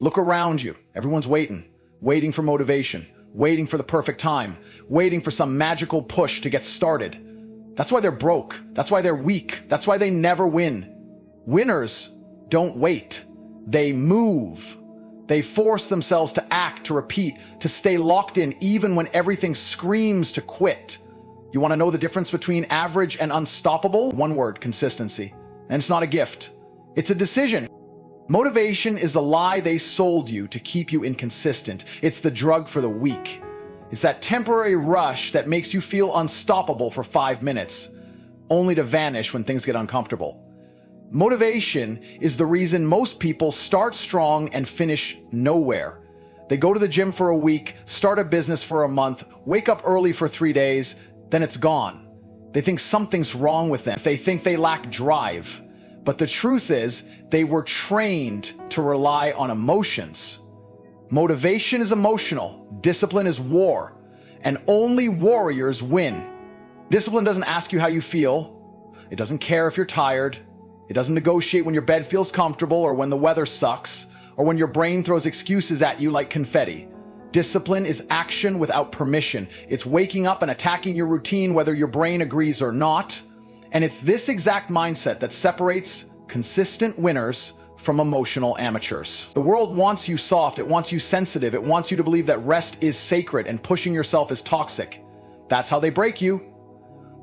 Look around you. Everyone's waiting for motivation, waiting for the perfect time, waiting for some magical push to get started. That's why they're broke. That's why they're weak. That's why they never win. Winners don't wait. They move. They force themselves to act, to repeat, to stay locked in even when everything screams to quit. You want to know the difference between average and unstoppable? One word: consistency. And it's not a gift. It's a decision. Motivation is the lie they sold you to keep you inconsistent. It's the drug for the weak. It's that temporary rush that makes you feel unstoppable for 5 minutes, only to vanish when things get uncomfortable. Motivation is the reason most people start strong and finish nowhere. They go to the gym for a week, start a business for a month, wake up early for 3 days, then it's gone. They think something's wrong with them. They think they lack drive. But the truth is, they were trained to rely on emotions. Motivation is emotional, discipline is war, and only warriors win. Discipline doesn't ask you how you feel. It doesn't care if you're tired. It doesn't negotiate when your bed feels comfortable or when the weather sucks or when your brain throws excuses at you like confetti. Discipline is action without permission. It's waking up and attacking your routine whether your brain agrees or not. And it's this exact mindset that separates consistent winners from emotional amateurs. The world wants you soft, it wants you sensitive, it wants you to believe that rest is sacred and pushing yourself is toxic. That's how they break you.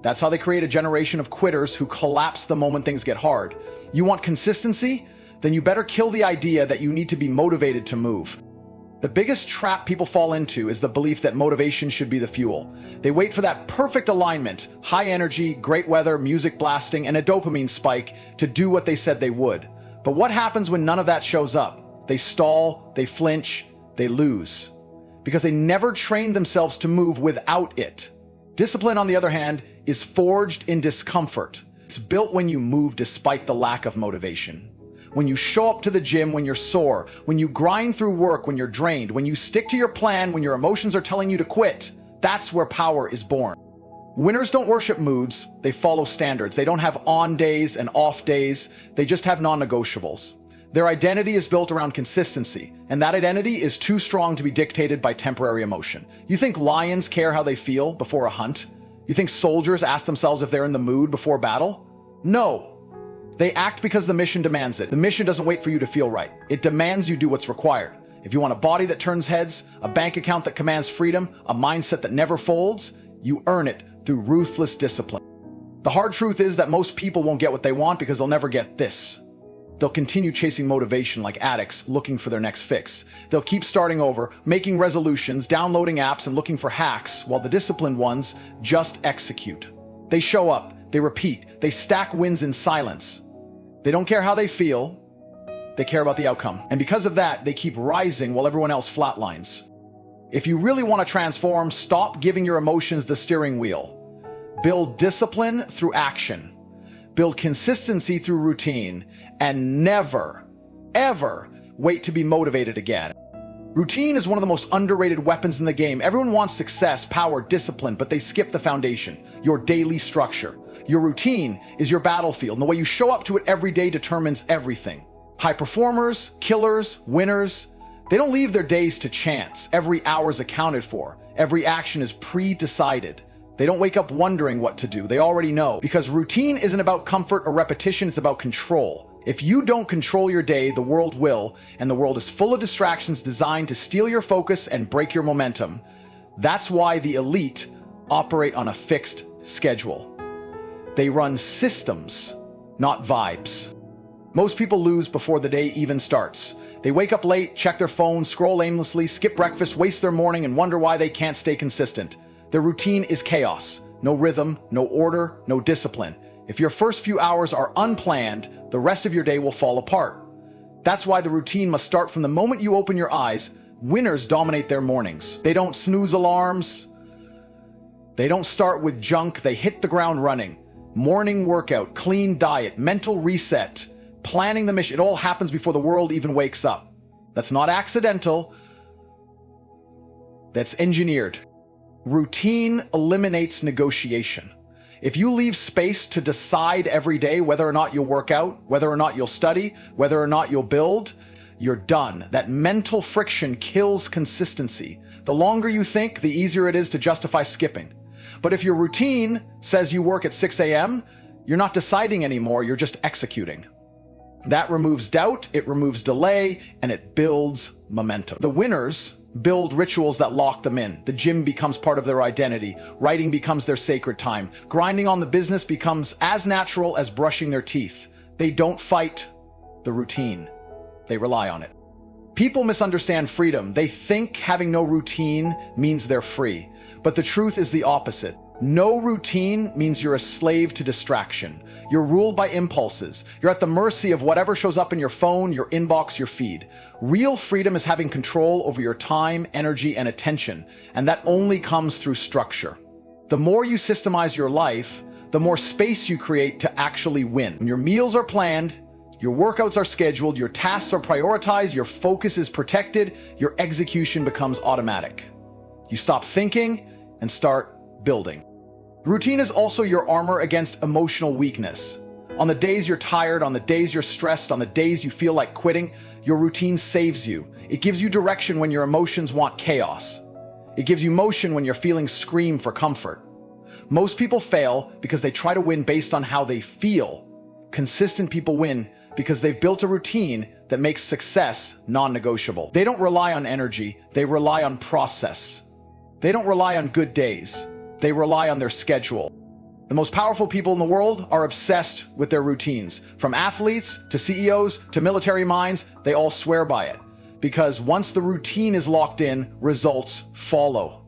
That's how they create a generation of quitters who collapse the moment things get hard. You want consistency? Then you better kill the idea that you need to be motivated to move. The biggest trap people fall into is the belief that motivation should be the fuel. They wait for that perfect alignment, high energy, great weather, music blasting, and a dopamine spike to do what they said they would. But what happens when none of that shows up? They stall, they flinch, they lose. Because they never trained themselves to move without it. Discipline, on the other hand, is forged in discomfort. It's built when you move despite the lack of motivation. When you show up to the gym when you're sore, when you grind through work when you're drained, when you stick to your plan when your emotions are telling you to quit, that's where power is born. Winners don't worship moods, they follow standards. They don't have on days and off days, they just have non-negotiables. Their identity is built around consistency, and that identity is too strong to be dictated by temporary emotion. You think lions care how they feel before a hunt? You think soldiers ask themselves if they're in the mood before battle? No. They act because the mission demands it. The mission doesn't wait for you to feel right. It demands you do what's required. If you want a body that turns heads, a bank account that commands freedom, a mindset that never folds, you earn it through ruthless discipline. The hard truth is that most people won't get what they want because they'll never get this. They'll continue chasing motivation like addicts looking for their next fix. They'll keep starting over, making resolutions, downloading apps, and looking for hacks, while the disciplined ones just execute. They show up, they repeat, they stack wins in silence. They don't care how they feel, they care about the outcome. And because of that, they keep rising while everyone else flatlines. If you really want to transform, stop giving your emotions the steering wheel. Build discipline through action. Build consistency through routine. And never, ever wait to be motivated again. Routine is one of the most underrated weapons in the game. Everyone wants success, power, discipline, but they skip the foundation, your daily structure. Your routine is your battlefield, and the way you show up to it every day determines everything. High performers, killers, winners, they don't leave their days to chance. Every hour is accounted for. Every action is pre-decided. They don't wake up wondering what to do. They already know. Because routine isn't about comfort or repetition, it's about control. If you don't control your day, the world will, and the world is full of distractions designed to steal your focus and break your momentum. That's why the elite operate on a fixed schedule. They run systems, not vibes. Most people lose before the day even starts. They wake up late, check their phone, scroll aimlessly, skip breakfast, waste their morning, and wonder why they can't stay consistent. Their routine is chaos. No rhythm, no order, no discipline. If your first few hours are unplanned, the rest of your day will fall apart. That's why the routine must start from the moment you open your eyes. Winners dominate their mornings. They don't snooze alarms. They don't start with junk. They hit the ground running. Morning workout, clean diet, mental reset, planning the mission. It all happens before the world even wakes up. That's not accidental. That's engineered. Routine eliminates negotiation. If you leave space to decide every day whether or not you'll work out, whether or not you'll study, whether or not you'll build, you're done. That mental friction kills consistency. The longer you think, the easier it is to justify skipping. But if your routine says you work at 6 a.m., you're not deciding anymore, you're just executing. That removes doubt, it removes delay, and it builds momentum. The winners build rituals that lock them in. The gym becomes part of their identity. Writing becomes their sacred time. Grinding on the business becomes as natural as brushing their teeth. They don't fight the routine. They rely on it. People misunderstand freedom. They think having no routine means they're free. But the truth is the opposite. No routine means you're a slave to distraction. You're ruled by impulses. You're at the mercy of whatever shows up in your phone, your inbox, your feed. Real freedom is having control over your time, energy, and attention, and that only comes through structure. The more you systemize your life, the more space you create to actually win. When your meals are planned, your workouts are scheduled, your tasks are prioritized, your focus is protected, your execution becomes automatic. You stop thinking and start building. Routine is also your armor against emotional weakness. On the days you're tired, on the days you're stressed, on the days you feel like quitting, your routine saves you. It gives you direction when your emotions want chaos. It gives you motion when your feelings scream for comfort. Most people fail because they try to win based on how they feel. Consistent people win because they've built a routine that makes success non-negotiable. They don't rely on energy, they rely on process. They don't rely on good days. They rely on their schedule. The most powerful people in the world are obsessed with their routines. From athletes to CEOs to military minds, they all swear by it. Because once the routine is locked in, results follow.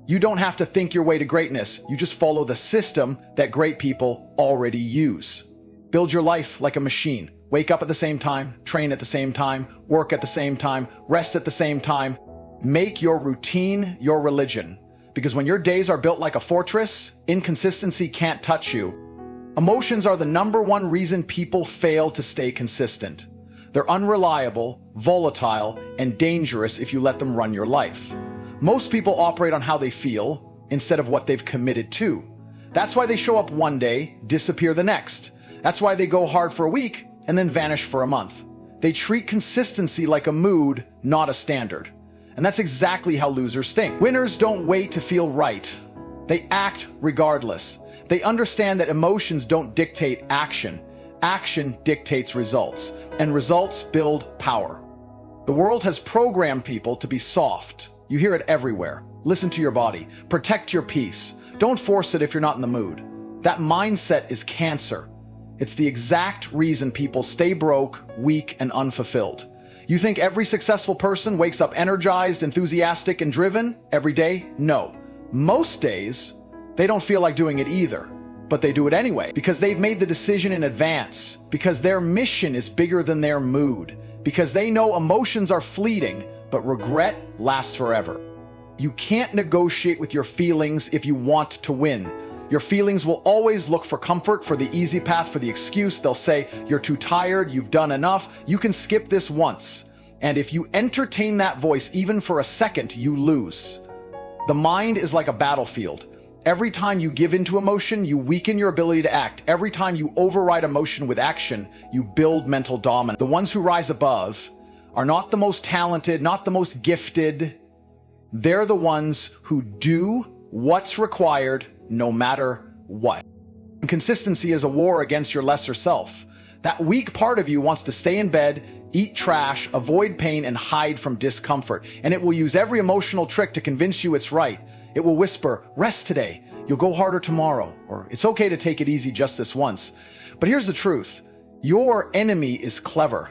You don't have to think your way to greatness. You just follow the system that great people already use. Build your life like a machine. Wake up at the same time, train at the same time, work at the same time, rest at the same time. Make your routine your religion. Because when your days are built like a fortress, inconsistency can't touch you. Emotions are the number one reason people fail to stay consistent. They're unreliable, volatile, and dangerous if you let them run your life. Most people operate on how they feel instead of what they've committed to. That's why they show up one day, disappear the next. That's why they go hard for a week and then vanish for a month. They treat consistency like a mood, not a standard. And that's exactly how losers think. Winners don't wait to feel right. They act regardless. They understand that emotions don't dictate action. Action dictates results, and results build power. The world has programmed people to be soft. You hear it everywhere. Listen to your body. Protect your peace. Don't force it if you're not in the mood. That mindset is cancer. It's the exact reason people stay broke, weak, and unfulfilled. You think every successful person wakes up energized, enthusiastic, and driven every day? No. Most days, they don't feel like doing it either. But they do it anyway, because they've made the decision in advance, because their mission is bigger than their mood, because they know emotions are fleeting, but regret lasts forever. You can't negotiate with your feelings if you want to win. Your feelings will always look for comfort, for the easy path, for the excuse. They'll say, you're too tired, you've done enough, you can skip this once. And if you entertain that voice even for a second, you lose. The mind is like a battlefield. Every time you give into emotion, you weaken your ability to act. Every time you override emotion with action, you build mental dominance. The ones who rise above are not the most talented, not the most gifted. They're the ones who do what's required no matter what. Consistency is a war against your lesser self. That weak part of you wants to stay in bed, eat trash, avoid pain, and hide from discomfort. And it will use every emotional trick to convince you it's right. It will whisper, rest today, you'll go harder tomorrow, or it's okay to take it easy just this once. But here's the truth. Your enemy is clever.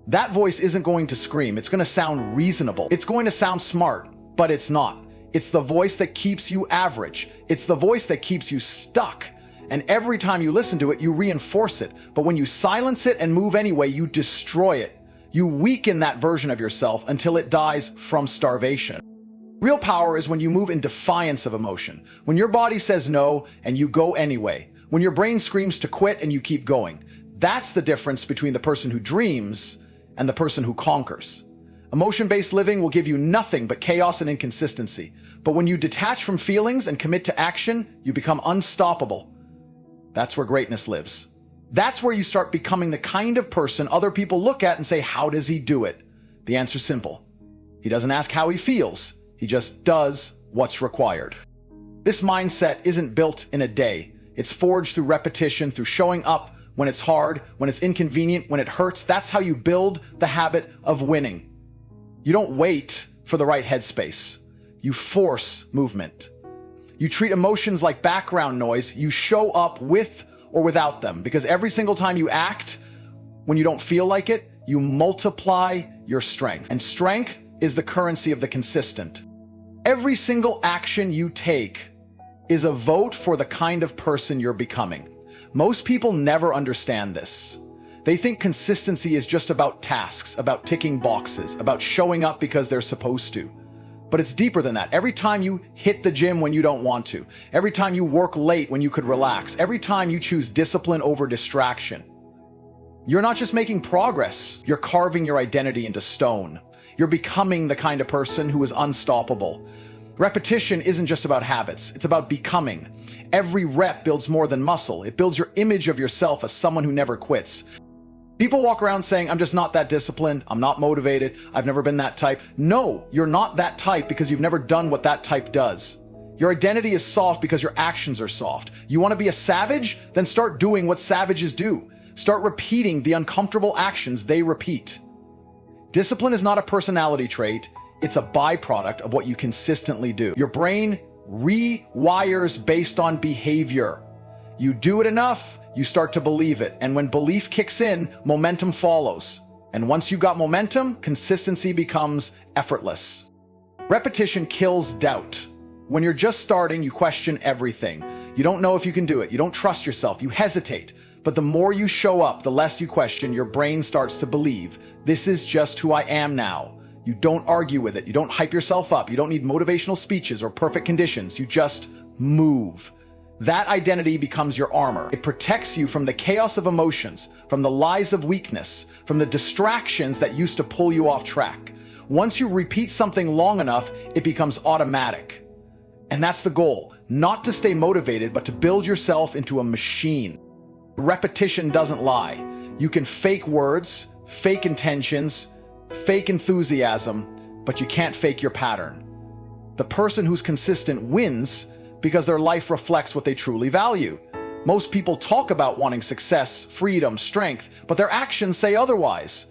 That voice isn't going to scream. It's going to sound reasonable. It's going to sound smart, but it's not. It's the voice that keeps you average. It's the voice that keeps you stuck. And every time you listen to it, you reinforce it. But when you silence it and move anyway, you destroy it. You weaken that version of yourself until it dies from starvation. Real power is when you move in defiance of emotion. When your body says no and you go anyway. When your brain screams to quit and you keep going. That's the difference between the person who dreams and the person who conquers. Emotion-based living will give you nothing but chaos and inconsistency. But when you detach from feelings and commit to action, you become unstoppable. That's where greatness lives. That's where you start becoming the kind of person other people look at and say, how does he do it? The answer's simple. He doesn't ask how he feels. He just does what's required. This mindset isn't built in a day. It's forged through repetition, through showing up when it's hard, when it's inconvenient, when it hurts. That's how you build the habit of winning. You don't wait for the right headspace. You force movement. You treat emotions like background noise. You show up with or without them, because every single time you act when you don't feel like it, you multiply your strength. And strength is the currency of the consistent. Every single action you take is a vote for the kind of person you're becoming. Most people never understand this. They think consistency is just about tasks, about ticking boxes, about showing up because they're supposed to. But it's deeper than that. Every time you hit the gym when you don't want to, every time you work late when you could relax, every time you choose discipline over distraction, you're not just making progress, you're carving your identity into stone. You're becoming the kind of person who is unstoppable. Repetition isn't just about habits, it's about becoming. Every rep builds more than muscle. It builds your image of yourself as someone who never quits. People walk around saying, I'm just not that disciplined, I'm not motivated, I've never been that type. No, you're not that type because you've never done what that type does. Your identity is soft because your actions are soft. You want to be a savage? Then start doing what savages do. Start repeating the uncomfortable actions they repeat. Discipline is not a personality trait, it's a byproduct of what you consistently do. Your brain rewires based on behavior. You do it enough, you start to believe it. And when belief kicks in, momentum follows. And once you've got momentum, consistency becomes effortless. Repetition kills doubt. When you're just starting, you question everything. You don't know if you can do it. You don't trust yourself. You hesitate. But the more you show up, the less you question. Your brain starts to believe, this is just who I am now. You don't argue with it. You don't hype yourself up. You don't need motivational speeches or perfect conditions. You just move. That identity becomes your armor. It protects you from the chaos of emotions, from the lies of weakness, from the distractions that used to pull you off track. Once you repeat something long enough, it becomes automatic. And that's the goal. Not to stay motivated, but to build yourself into a machine. Repetition doesn't lie. You can fake words, fake intentions, fake enthusiasm, but you can't fake your pattern. The person who's consistent wins because their life reflects what they truly value. Most people talk about wanting success, freedom, strength, but their actions say otherwise.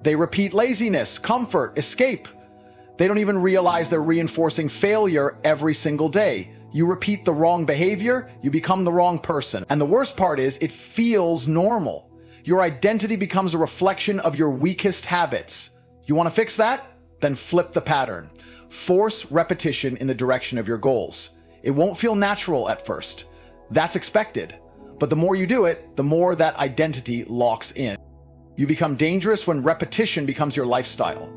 They repeat laziness, comfort, escape. They don't even realize they're reinforcing failure every single day. You repeat the wrong behavior, you become the wrong person. And the worst part is, it feels normal. Your identity becomes a reflection of your weakest habits. You want to fix that? Then flip the pattern. Force repetition in the direction of your goals. It won't feel natural at first. That's expected. But the more you do it, the more that identity locks in. You become dangerous when repetition becomes your lifestyle.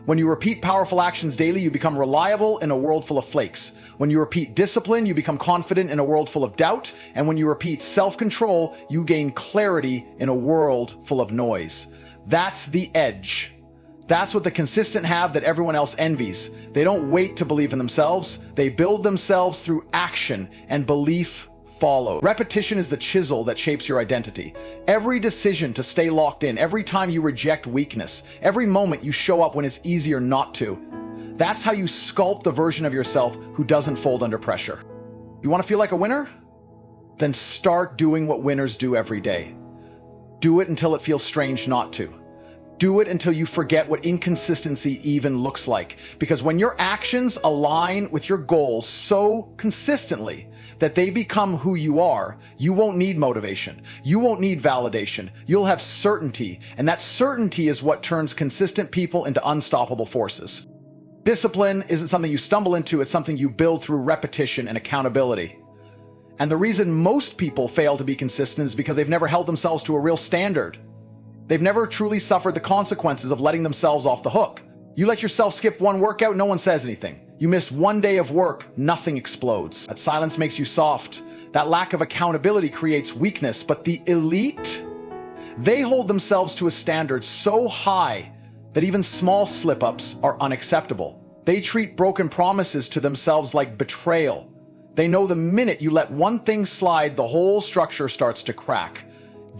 When you repeat powerful actions daily, you become reliable in a world full of flakes. When you repeat discipline, you become confident in a world full of doubt. And when you repeat self-control, you gain clarity in a world full of noise. That's the edge. That's what the consistent have that everyone else envies. They don't wait to believe in themselves. They build themselves through action, and belief follows. Repetition is the chisel that shapes your identity. Every decision to stay locked in, every time you reject weakness, every moment you show up when it's easier not to, that's how you sculpt the version of yourself who doesn't fold under pressure. You want to feel like a winner? Then start doing what winners do every day. Do it until it feels strange not to. Do it until you forget what inconsistency even looks like. Because when your actions align with your goals so consistently that they become who you are, you won't need motivation. You won't need validation. You'll have certainty. And that certainty is what turns consistent people into unstoppable forces. Discipline isn't something you stumble into, it's something you build through repetition and accountability. And the reason most people fail to be consistent is because they've never held themselves to a real standard. They've never truly suffered the consequences of letting themselves off the hook. You let yourself skip one workout, no one says anything. You miss one day of work, nothing explodes. That silence makes you soft. That lack of accountability creates weakness. But the elite, they hold themselves to a standard so high that even small slip-ups are unacceptable. They treat broken promises to themselves like betrayal. They know the minute you let one thing slide, the whole structure starts to crack.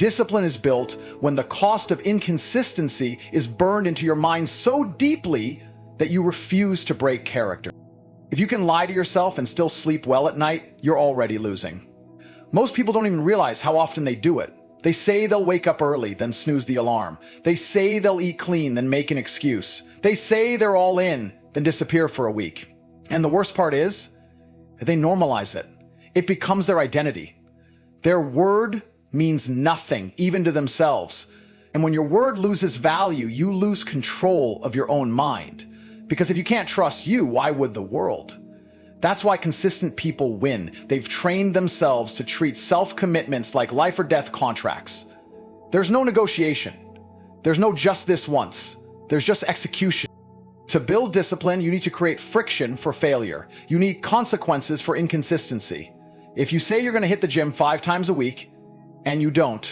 Discipline is built when the cost of inconsistency is burned into your mind so deeply that you refuse to break character. If you can lie to yourself and still sleep well at night, you're already losing. Most people don't even realize how often they do it. They say they'll wake up early, then snooze the alarm. They say they'll eat clean, then make an excuse. They say they're all in, then disappear for a week. And the worst part is, they normalize it. It becomes their identity. Their word means nothing, even to themselves. And when your word loses value, you lose control of your own mind. Because if you can't trust you, why would the world? That's why consistent people win. They've trained themselves to treat self-commitments like life or death contracts. There's no negotiation. There's no just this once. There's just execution. To build discipline, you need to create friction for failure. You need consequences for inconsistency. If you say you're going to hit the gym 5 times a week, and you don't,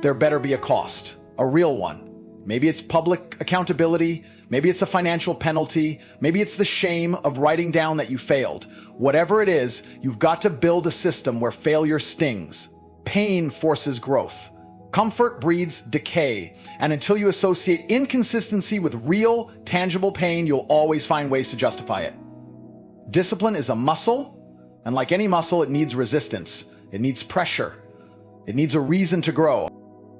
there better be a cost, a real one. Maybe it's public accountability, maybe it's a financial penalty, maybe it's the shame of writing down that you failed. Whatever it is, you've got to build a system where failure stings. Pain forces growth. Comfort breeds decay. And until you associate inconsistency with real, tangible pain, you'll always find ways to justify it. Discipline is a muscle, and like any muscle, it needs resistance. It needs pressure. It needs a reason to grow.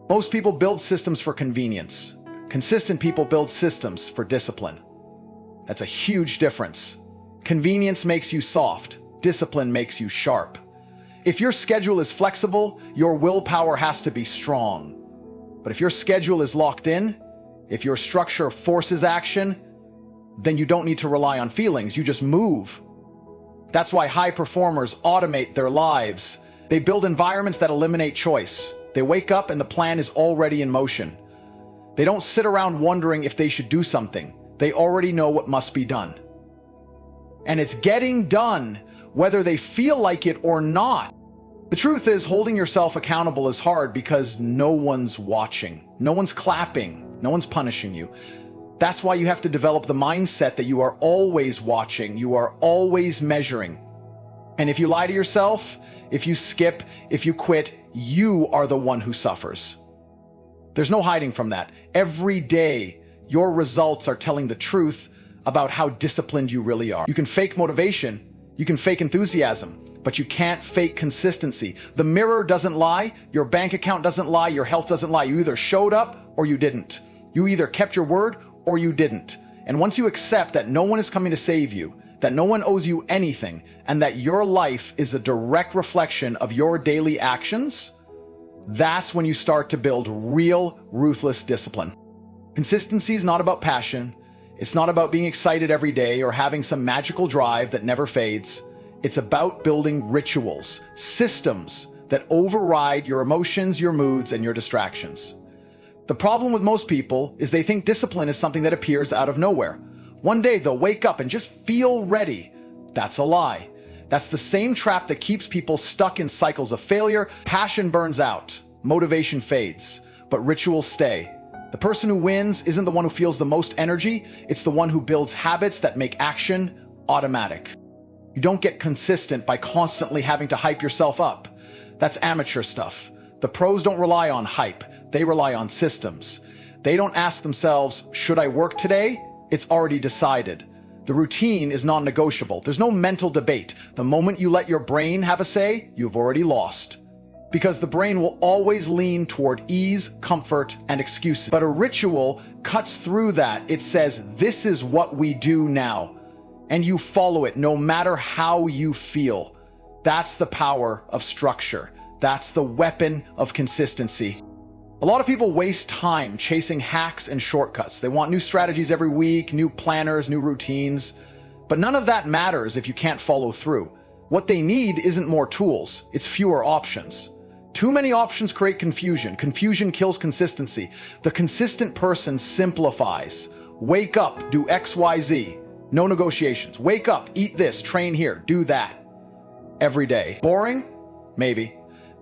Most people build systems for convenience. Consistent people build systems for discipline. That's a huge difference. Convenience makes you soft. Discipline makes you sharp. If your schedule is flexible, your willpower has to be strong. But if your schedule is locked in, if your structure forces action, then you don't need to rely on feelings. You just move. That's why high performers automate their lives. They build environments that eliminate choice. They wake up and the plan is already in motion. They don't sit around wondering if they should do something. They already know what must be done. And it's getting done, whether they feel like it or not. The truth is, holding yourself accountable is hard because no one's watching. No one's clapping. No one's punishing you. That's why you have to develop the mindset that you are always watching. You are always measuring. And if you lie to yourself, if you skip, if you quit, you are the one who suffers. There's no hiding from that. Every day, your results are telling the truth about how disciplined you really are. You can fake motivation, you can fake enthusiasm, but you can't fake consistency. The mirror doesn't lie, your bank account doesn't lie, your health doesn't lie. You either showed up or you didn't. You either kept your word or you didn't. And once you accept that no one is coming to save you, that no one owes you anything, and that your life is a direct reflection of your daily actions, that's when you start to build real, ruthless discipline. Consistency is not about passion. It's not about being excited every day or having some magical drive that never fades. It's about building rituals, systems that override your emotions, your moods, and your distractions. The problem with most people is they think discipline is something that appears out of nowhere. One day they'll wake up and just feel ready. That's a lie. That's the same trap that keeps people stuck in cycles of failure. Passion burns out, motivation fades, but rituals stay. The person who wins isn't the one who feels the most energy, it's the one who builds habits that make action automatic. You don't get consistent by constantly having to hype yourself up. That's amateur stuff. The pros don't rely on hype, they rely on systems. They don't ask themselves, should I work today? It's already decided. The routine is non-negotiable. There's no mental debate. The moment you let your brain have a say, you've already lost. Because the brain will always lean toward ease, comfort, and excuses. But a ritual cuts through that. It says, this is what we do now. And you follow it no matter how you feel. That's the power of structure. That's the weapon of consistency. A lot of people waste time chasing hacks and shortcuts. They want new strategies every week, new planners, new routines. But none of that matters if you can't follow through. What they need isn't more tools, it's fewer options. Too many options create confusion. Confusion kills consistency. The consistent person simplifies. Wake up, do X, Y, Z. No negotiations. Wake up, eat this, train here, do that. Every day. Boring? Maybe.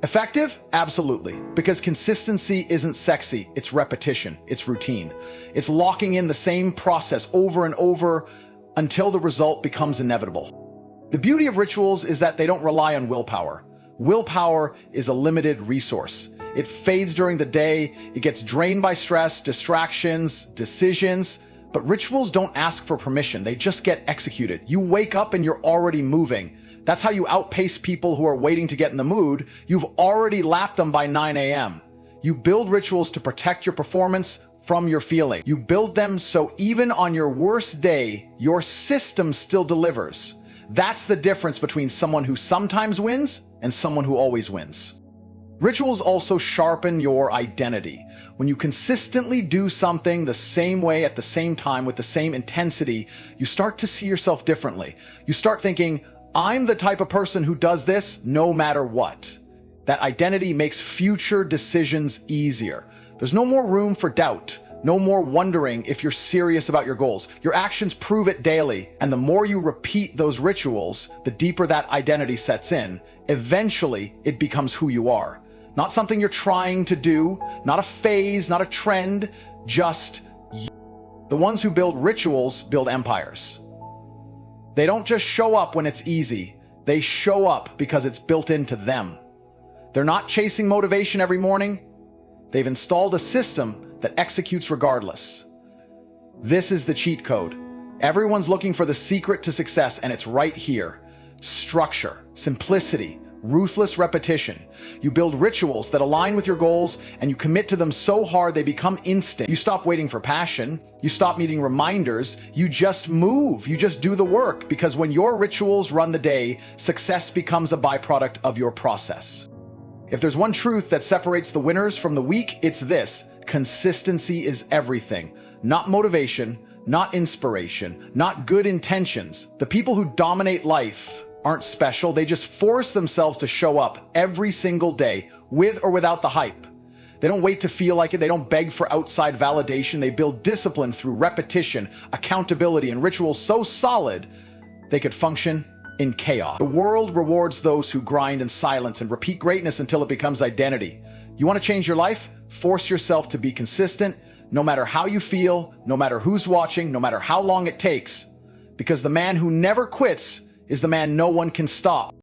Effective? Absolutely. Because consistency isn't sexy, it's repetition, it's routine. It's locking in the same process over and over until the result becomes inevitable. The beauty of rituals is that they don't rely on willpower. Willpower is a limited resource. It fades during the day. It gets drained by stress, distractions, decisions. But rituals don't ask for permission. They just get executed. You wake up and you're already moving. That's how you outpace people who are waiting to get in the mood. You've already lapped them by 9 a.m. You build rituals to protect your performance from your feeling. You build them so even on your worst day, your system still delivers. That's the difference between someone who sometimes wins and someone who always wins. Rituals also sharpen your identity. When you consistently do something the same way at the same time with the same intensity, you start to see yourself differently. You start thinking, I'm the type of person who does this no matter what. That identity makes future decisions easier. There's no more room for doubt. No more wondering if you're serious about your goals. Your actions prove it daily, and the more you repeat those rituals, the deeper that identity sets in. Eventually, it becomes who you are. Not something you're trying to do, not a phase, not a trend, just you. The ones who build rituals build empires. They don't just show up when it's easy. They show up because it's built into them. They're not chasing motivation every morning. They've installed a system that executes regardless. This is the cheat code. Everyone's looking for the secret to success, and it's right here. Structure, simplicity, ruthless repetition. You build rituals that align with your goals, and you commit to them so hard they become instant. You stop waiting for passion. You stop needing reminders. You just move. You just do the work, because when your rituals run the day, success becomes a byproduct of your process. If there's one truth that separates the winners from the weak, it's this: consistency is everything. Not motivation, not inspiration, not good intentions. The people who dominate life aren't special. They just force themselves to show up every single day, with or without the hype. They don't wait to feel like it. They don't beg for outside validation. They build discipline through repetition, accountability, and rituals so solid they could function in chaos. The world rewards those who grind in silence and repeat greatness until it becomes identity. You want to change your life? Force yourself to be consistent, no matter how you feel, no matter who's watching, no matter how long it takes. Because the man who never quits is the man no one can stop.